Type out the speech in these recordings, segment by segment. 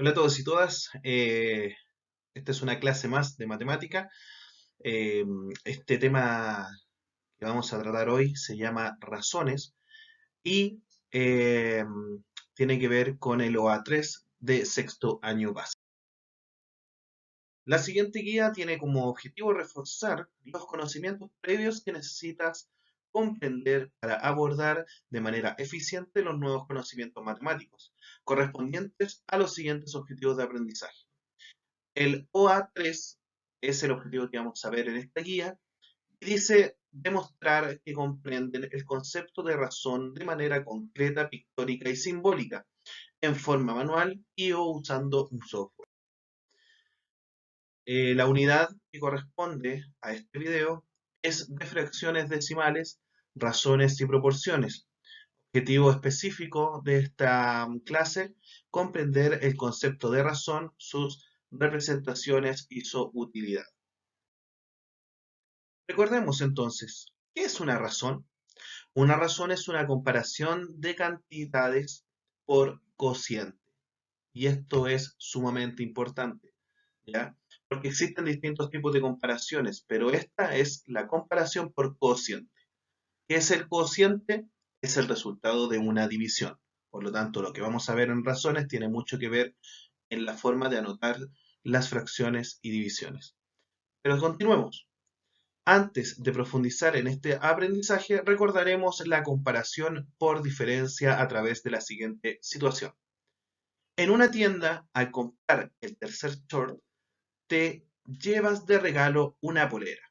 Hola a todos y todas. Esta es una clase más de matemática. Eh, este tema que vamos a tratar hoy se llama razones y tiene que ver con el OA3 de sexto año básico. La siguiente guía tiene como objetivo reforzar los conocimientos previos que necesitas comprender para abordar de manera eficiente los nuevos conocimientos matemáticos correspondientes a los siguientes objetivos de aprendizaje. El OA3 es el objetivo que vamos a ver en esta guía y dice demostrar que comprenden el concepto de razón de manera concreta, pictórica y simbólica, en forma manual y o usando un software. La unidad que corresponde a este video es de fracciones decimales, razones y proporciones. Objetivo específico de esta clase, comprender el concepto de razón, sus representaciones y su utilidad. Recordemos entonces, ¿qué es una razón? Una razón es una comparación de cantidades por cociente. Y esto es sumamente importante, ¿ya? Porque existen distintos tipos de comparaciones, pero esta es la comparación por cociente. ¿Qué es el cociente? Es el resultado de una división. Por lo tanto, lo que vamos a ver en razones tiene mucho que ver en la forma de anotar las fracciones y divisiones. Pero continuemos. Antes de profundizar en este aprendizaje, recordaremos la comparación por diferencia a través de la siguiente situación. En una tienda, al comprar el tercer short, te llevas de regalo una polera.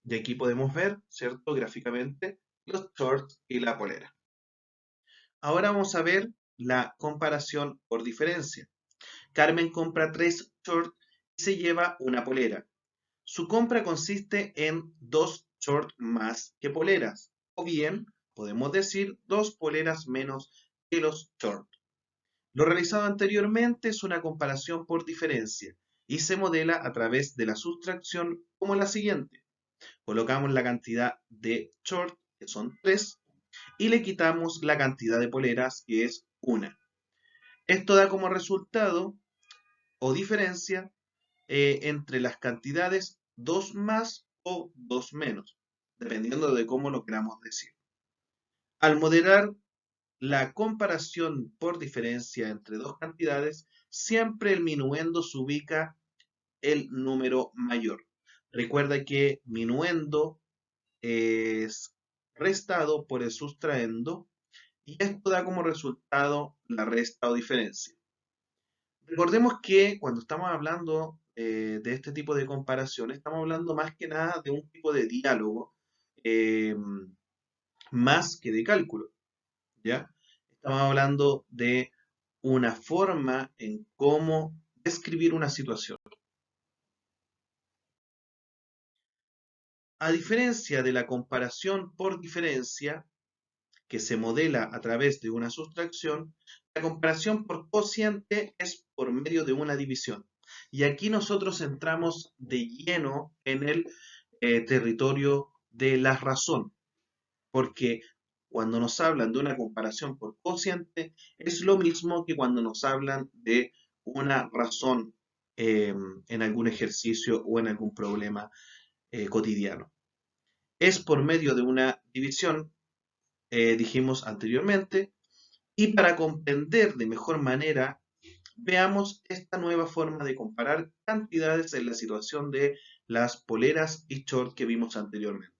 Y aquí podemos ver, ¿cierto? Gráficamente, los shorts y la polera. Ahora vamos a ver la comparación por diferencia. Carmen compra 3 shorts y se lleva una polera. Su compra consiste en 2 shorts más que poleras, o bien podemos decir 2 poleras menos que los shorts. Lo realizado anteriormente es una comparación por diferencia y se modela a través de la sustracción como la siguiente. Colocamos la cantidad de shorts, que son 3, y le quitamos la cantidad de poleras, que es 1. Esto da como resultado o diferencia entre las cantidades 2 más o 2 menos, dependiendo de cómo lo queramos decir. Al modelar la comparación por diferencia entre dos cantidades, siempre el minuendo se ubica el número mayor. Recuerda que minuendo es restado por el sustraendo y esto da como resultado la resta o diferencia. Recordemos que cuando estamos hablando de este tipo de comparación, estamos hablando más que nada de un tipo de diálogo eh, más que de cálculo, ¿ya? Estamos hablando de una forma en cómo describir una situación. A diferencia de la comparación por diferencia, que se modela a través de una sustracción, la comparación por cociente es por medio de una división. Y aquí nosotros entramos de lleno en el territorio de la razón, porque cuando nos hablan de una comparación por cociente, es lo mismo que cuando nos hablan de una razón en algún ejercicio o en algún problema cotidiano. Es por medio de una división, dijimos anteriormente, y para comprender de mejor manera, veamos esta nueva forma de comparar cantidades en la situación de las poleras y short que vimos anteriormente.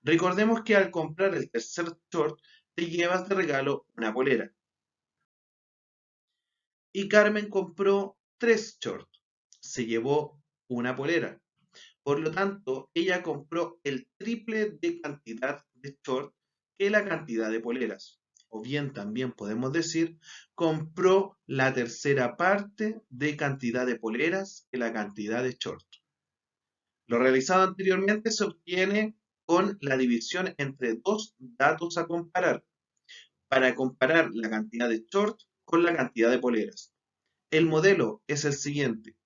Recordemos que al comprar el tercer short, te llevas de regalo una polera. Y Carmen compró 3 shorts. Se llevó una polera. Por lo tanto, ella compró el triple de cantidad de shorts que la cantidad de poleras. O bien también podemos decir, compró la tercera parte de cantidad de poleras que la cantidad de shorts. Lo realizado anteriormente se obtiene con la división entre dos datos a comparar, para comparar la cantidad de shorts con la cantidad de poleras. El modelo es el siguiente.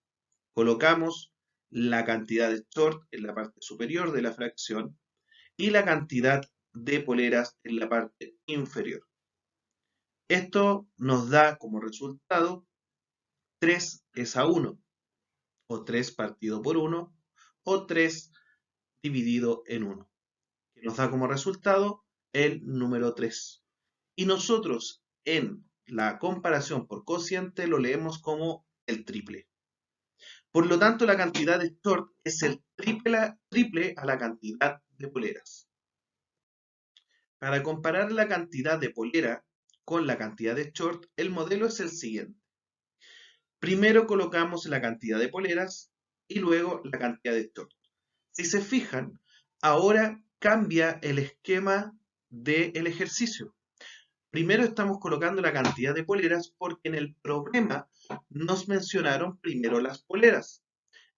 Colocamos la cantidad de shorts en la parte superior de la fracción y la cantidad de poleras en la parte inferior. Esto nos da como resultado 3 es a 1, o 3 partido por 1, o 3 dividido en 1, que nos da como resultado el número 3. Y nosotros en la comparación por cociente lo leemos como el triple. Por lo tanto, la cantidad de short es el triple a la cantidad de poleras. Para comparar la cantidad de polera con la cantidad de short, el modelo es el siguiente. Primero colocamos la cantidad de poleras y luego la cantidad de short. Si se fijan, ahora cambia el esquema del ejercicio. Primero estamos colocando la cantidad de poleras porque en el problema nos mencionaron primero las poleras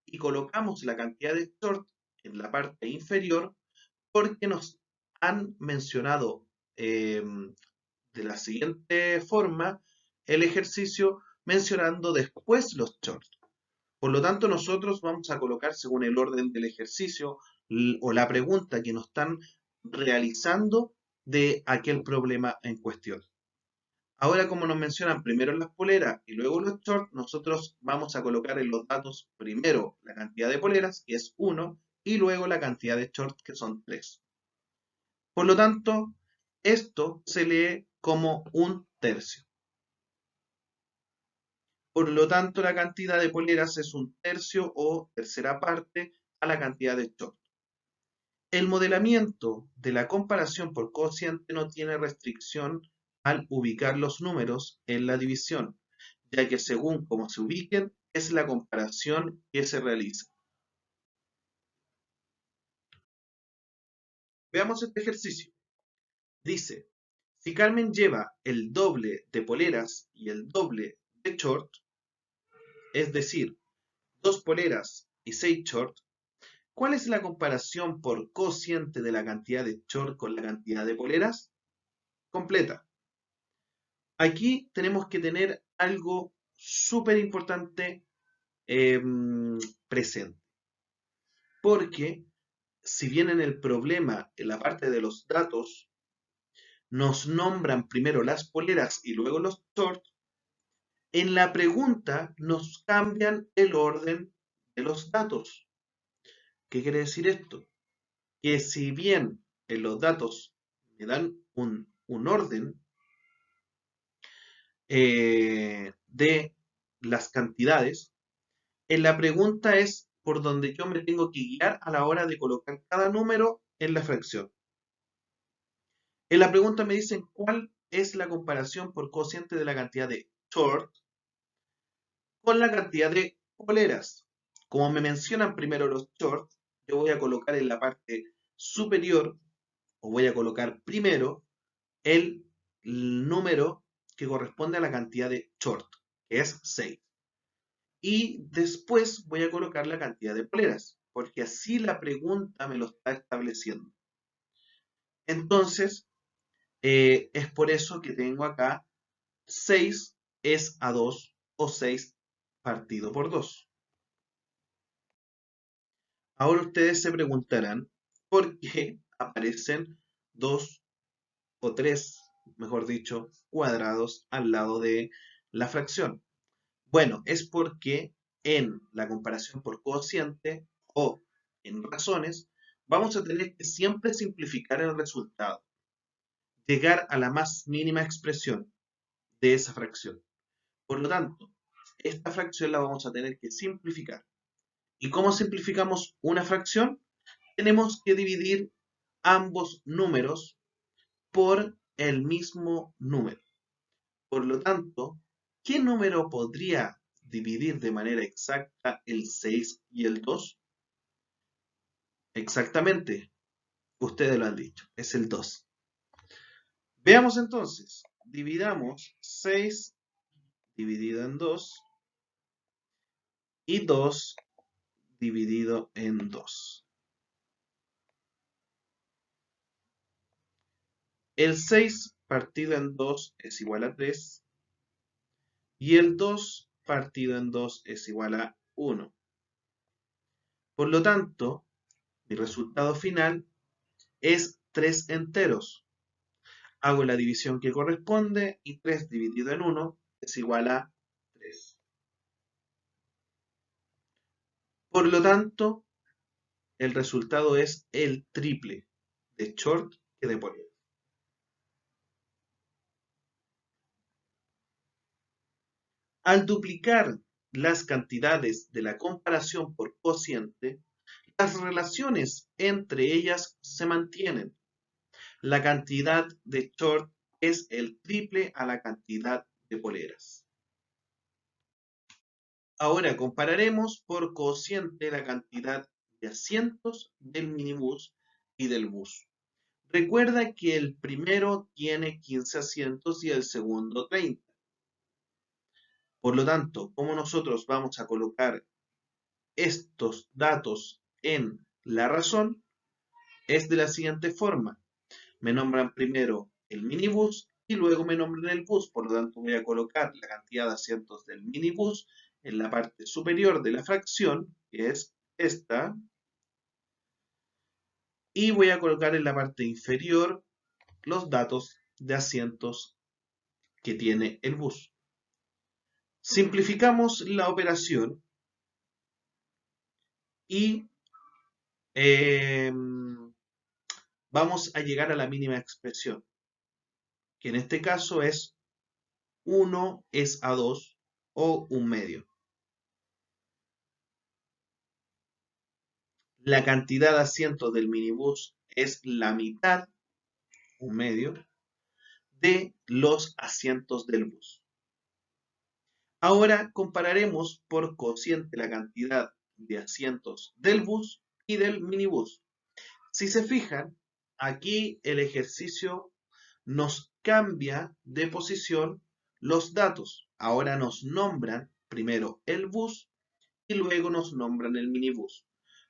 y colocamos la cantidad de short en la parte inferior porque nos han mencionado de la siguiente forma el ejercicio mencionando después los shorts. Por lo tanto, nosotros vamos a colocar según el orden del ejercicio o la pregunta que nos están realizando de aquel problema en cuestión. Ahora, como nos mencionan primero las poleras y luego los shorts, nosotros vamos a colocar en los datos primero la cantidad de poleras, que es 1, y luego la cantidad de shorts, que son 3. Por lo tanto, esto se lee como un tercio. Por lo tanto, la cantidad de poleras es un tercio o tercera parte a la cantidad de shorts. El modelamiento de la comparación por cociente no tiene restricción al ubicar los números en la división, ya que según cómo se ubiquen es la comparación que se realiza. Veamos este ejercicio. Dice, si Carmen lleva el doble de poleras y el doble de short, es decir, 2 poleras y 6 short, ¿cuál es la comparación por cociente de la cantidad de short con la cantidad de poleras? Completa. Aquí tenemos que tener algo súper importante presente. Porque si bien en el problema, en la parte de los datos, nos nombran primero las poleras y luego los shorts, en la pregunta nos cambian el orden de los datos. ¿Qué quiere decir esto? Que si bien en los datos me dan un orden de las cantidades, en la pregunta es por donde yo me tengo que guiar a la hora de colocar cada número en la fracción. En la pregunta me dicen cuál es la comparación por cociente de la cantidad de short con la cantidad de poleras. Como me mencionan primero los shorts, yo voy a colocar en la parte superior, o voy a colocar primero, el número que corresponde a la cantidad de short, que es 6. Y después voy a colocar la cantidad de poleras, porque así la pregunta me lo está estableciendo. Entonces, es por eso que tengo acá 6 es a 2 o 6 partido por 2. Ahora ustedes se preguntarán por qué aparecen 2 o 3, mejor dicho, cuadrados al lado de la fracción. Bueno, es porque en la comparación por cociente o en razones, vamos a tener que siempre simplificar el resultado, llegar a la más mínima expresión de esa fracción. Por lo tanto, esta fracción la vamos a tener que simplificar. ¿Y cómo simplificamos una fracción? Tenemos que dividir ambos números por el mismo número. Por lo tanto, ¿qué número podría dividir de manera exacta el 6 y el 2? Exactamente, ustedes lo han dicho, es el 2. Veamos entonces, dividamos 6 dividido en 2 y 2 dividido en 2. El 6 partido en 2 es igual a 3 y el 2 partido en 2 es igual a 1. Por lo tanto, mi resultado final es 3 enteros. Hago la división que corresponde y 3 dividido en 1 es igual a 3. Por lo tanto, el resultado es el triple de short que de polera. Al duplicar las cantidades de la comparación por cociente, las relaciones entre ellas se mantienen. La cantidad de short es el triple a la cantidad de poleras. Ahora compararemos por cociente la cantidad de asientos del minibús y del bus. Recuerda que el primero tiene 15 asientos y el segundo 30. Por lo tanto, ¿cómo nosotros vamos a colocar estos datos en la razón? Es de la siguiente forma. Me nombran primero el minibús y luego me nombran el bus. Por lo tanto, voy a colocar la cantidad de asientos del minibús en la parte superior de la fracción, que es esta, y voy a colocar en la parte inferior los datos de asientos que tiene el bus. Simplificamos la operación y vamos a llegar a la mínima expresión, que en este caso es 1 es a 2 o un medio. La cantidad de asientos del minibús es la mitad, un medio, de los asientos del bus. Ahora compararemos por cociente la cantidad de asientos del bus y del minibús. Si se fijan, aquí el ejercicio nos cambia de posición los datos. Ahora nos nombran primero el bus y luego nos nombran el minibús.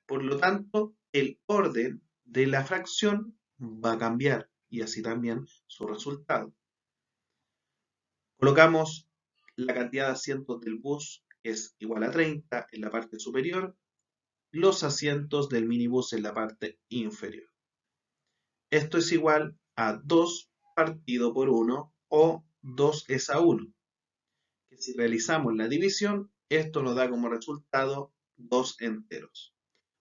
Por lo tanto, el orden de la fracción va a cambiar y así también su resultado. Colocamos la cantidad de asientos del bus es igual a 30 en la parte superior, los asientos del minibús en la parte inferior. Esto es igual a 2 partido por 1 o 2 es a 1. Que si realizamos la división, esto nos da como resultado 2 enteros.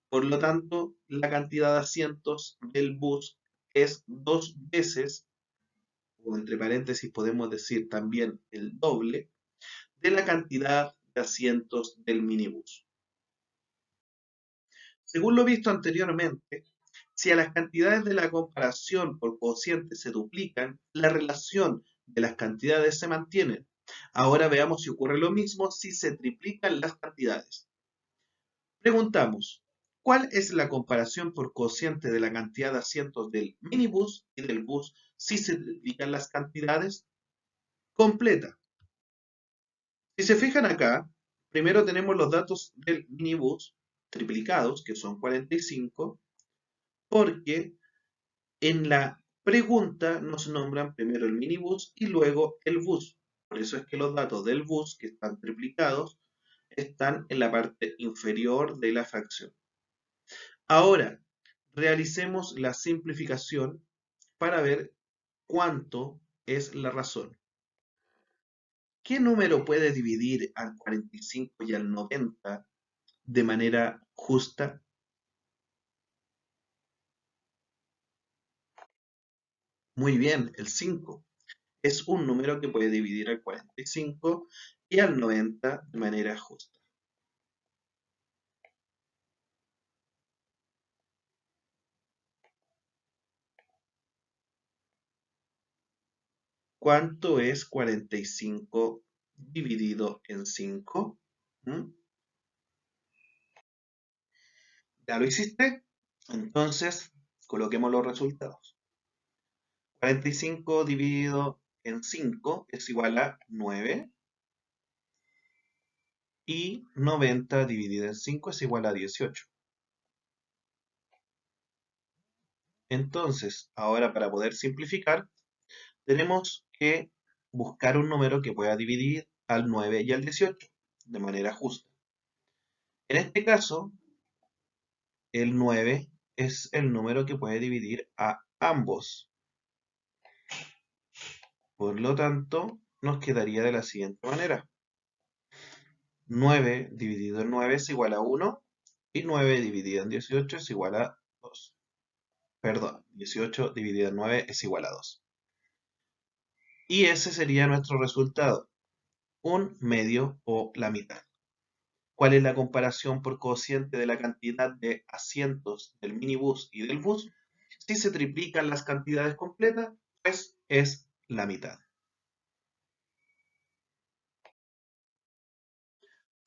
Por lo tanto, la cantidad de asientos del bus es 2 veces, o entre paréntesis podemos decir también el doble, de la cantidad de asientos del minibús. Según lo visto anteriormente, si a las cantidades de la comparación por cociente se duplican, la relación de las cantidades se mantiene. Ahora veamos si ocurre lo mismo si se triplican las cantidades. Preguntamos, ¿cuál es la comparación por cociente de la cantidad de asientos del minibús y del bus si se triplican las cantidades? Completa. Si se fijan acá, primero tenemos los datos del minibús triplicados, que son 45, porque en la pregunta nos nombran primero el minibús y luego el bus. Por eso es que los datos del bus, que están triplicados, están en la parte inferior de la fracción. Ahora, realicemos la simplificación para ver cuánto es la razón. ¿Qué número puede dividir al 45 y al 90 de manera justa? Muy bien, el 5. Es un número que puede dividir al 45 y al 90 de manera justa. ¿Cuánto es 45 dividido en 5? ¿Mm? ¿Ya lo hiciste? Entonces, coloquemos los resultados. 45 dividido en 5 es igual a 9 y 90 dividido en 5 es igual a 18. Entonces, ahora para poder simplificar, tenemos que buscar un número que pueda dividir al 9 y al 18 de manera justa. En este caso, el 9 es el número que puede dividir a ambos. Por lo tanto, nos quedaría de la siguiente manera. 9 dividido en 9 es igual a 1 Y 9 dividido en 18 es igual a 2. Perdón, 18 dividido en 9 es igual a 2. Y ese sería nuestro resultado, un medio o la mitad. ¿Cuál es la comparación por cociente de la cantidad de asientos del minibús y del bus? Si se triplican las cantidades completas, pues es la mitad.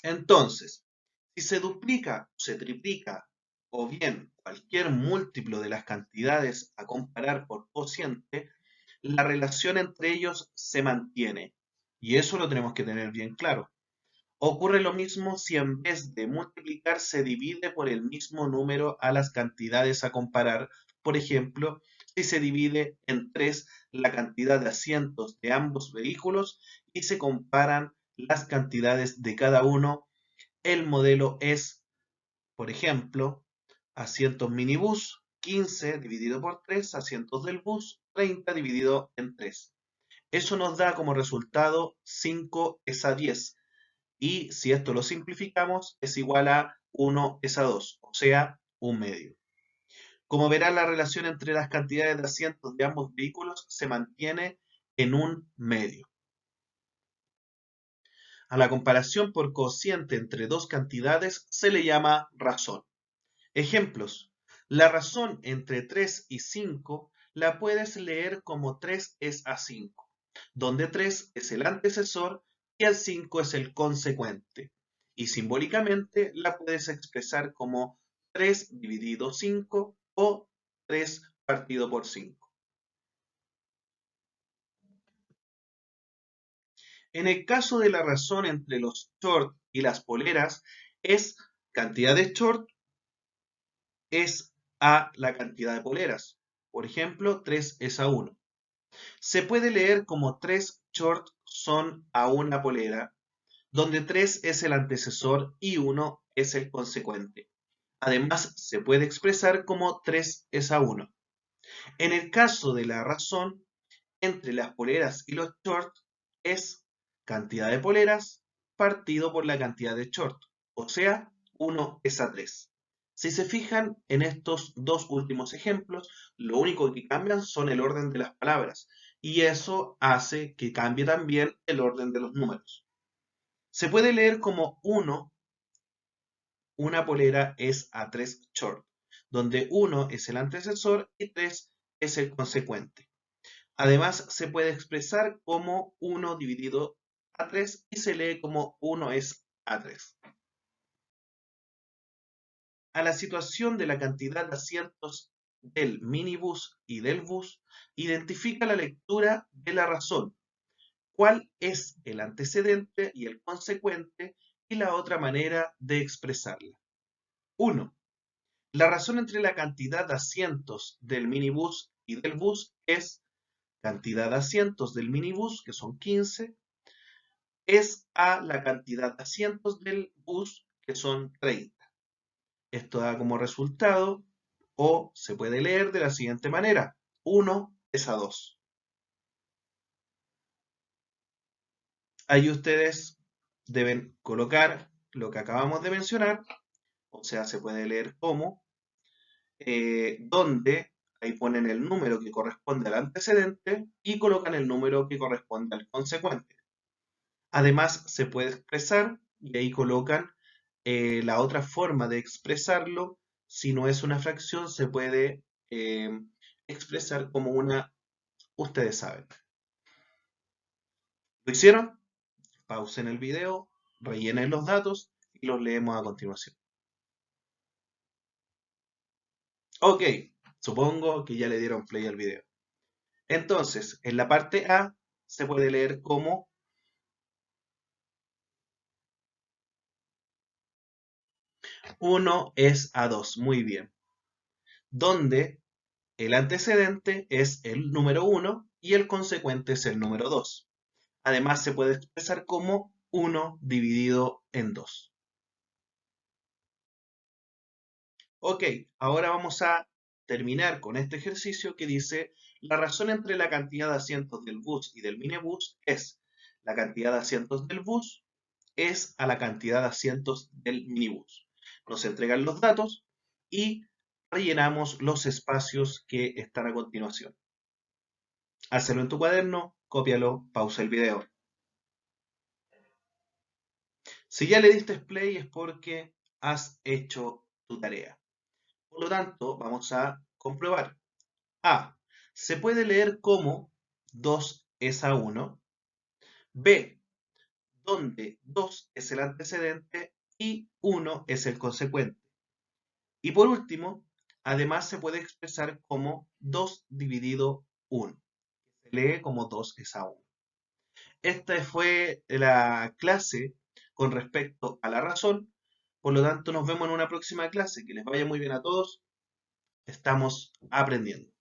Entonces, si se duplica, se triplica o bien cualquier múltiplo de las cantidades a comparar por cociente, la relación entre ellos se mantiene. Y eso lo tenemos que tener bien claro. Ocurre lo mismo si en vez de multiplicar se divide por el mismo número a las cantidades a comparar. Por ejemplo, si se divide en 3 la cantidad de asientos de ambos vehículos y se comparan las cantidades de cada uno, el modelo es, por ejemplo, asientos minibús, 15 dividido por 3, asientos del bus, 30 dividido en 3. Eso nos da como resultado 5 es a 10. Y si esto lo simplificamos, es igual a 1 es a 2, o sea, un medio. Como verán, la relación entre las cantidades de asientos de ambos vehículos se mantiene en un medio. A la comparación por cociente entre dos cantidades se le llama razón. Ejemplos. La razón entre 3 y 5 la puedes leer como 3 es a 5, donde 3 es el antecesor y el 5 es el consecuente. Y simbólicamente la puedes expresar como 3 dividido 5 o 3 partido por 5. En el caso de la razón entre los short y las poleras, es cantidad de short es a la cantidad de poleras. Por ejemplo, 3 es a 1. Se puede leer como 3 short son a una polera, donde 3 es el antecesor y 1 es el consecuente. Además, se puede expresar como 3 es a 1. En el caso de la razón, entre las poleras y los shorts es cantidad de poleras partido por la cantidad de shorts, o sea, 1 es a 3. Si se fijan en estos dos últimos ejemplos, lo único que cambian son el orden de las palabras, y eso hace que cambie también el orden de los números. Se puede leer como 1, una polera es a 3 short, donde 1 es el antecesor y 3 es el consecuente. Además, se puede expresar como 1 dividido a 3 y se lee como 1 es a 3. A la situación de la cantidad de asientos del minibús y del bus, identifica la lectura de la razón. ¿Cuál es el antecedente y el consecuente y la otra manera de expresarla? 1. La razón entre la cantidad de asientos del minibús y del bus es cantidad de asientos del minibús, que son 15, es a la cantidad de asientos del bus, que son 30. Esto da como resultado, o se puede leer de la siguiente manera: 1 es a 2. Ahí ustedes deben colocar lo que acabamos de mencionar, o sea, se puede leer como, donde ahí ponen el número que corresponde al antecedente y colocan el número que corresponde al consecuente. Además, se puede expresar, y ahí colocan la otra forma de expresarlo. Si no es una fracción, se puede expresar como una, ustedes saben. ¿Lo hicieron? Pausen el video, rellenen los datos y los leemos a continuación. Ok, supongo que ya le dieron play al video. Entonces, en la parte A se puede leer como 1 es a 2. Muy bien. Donde el antecedente es el número 1 y el consecuente es el número 2. Además, se puede expresar como 1 dividido en 2. Ok, ahora vamos a terminar con este ejercicio que dice: la razón entre la cantidad de asientos del bus y del minibús es la cantidad de asientos del bus es a la cantidad de asientos del minibús. nos entregan los datos y rellenamos los espacios que están a continuación. Hazlo en tu cuaderno, cópialo, pausa el video. Si ya le diste play es porque has hecho tu tarea. Por lo tanto, vamos a comprobar. A. Se puede leer como 2 es a 1. B. Donde 2 es el antecedente y 1 es el consecuente. Y por último, además se puede expresar como 2 dividido 1. Se lee como 2 es a 1. Esta fue la clase con respecto a la razón. Por lo tanto, nos vemos en una próxima clase. Que les vaya muy bien a todos. Estamos aprendiendo.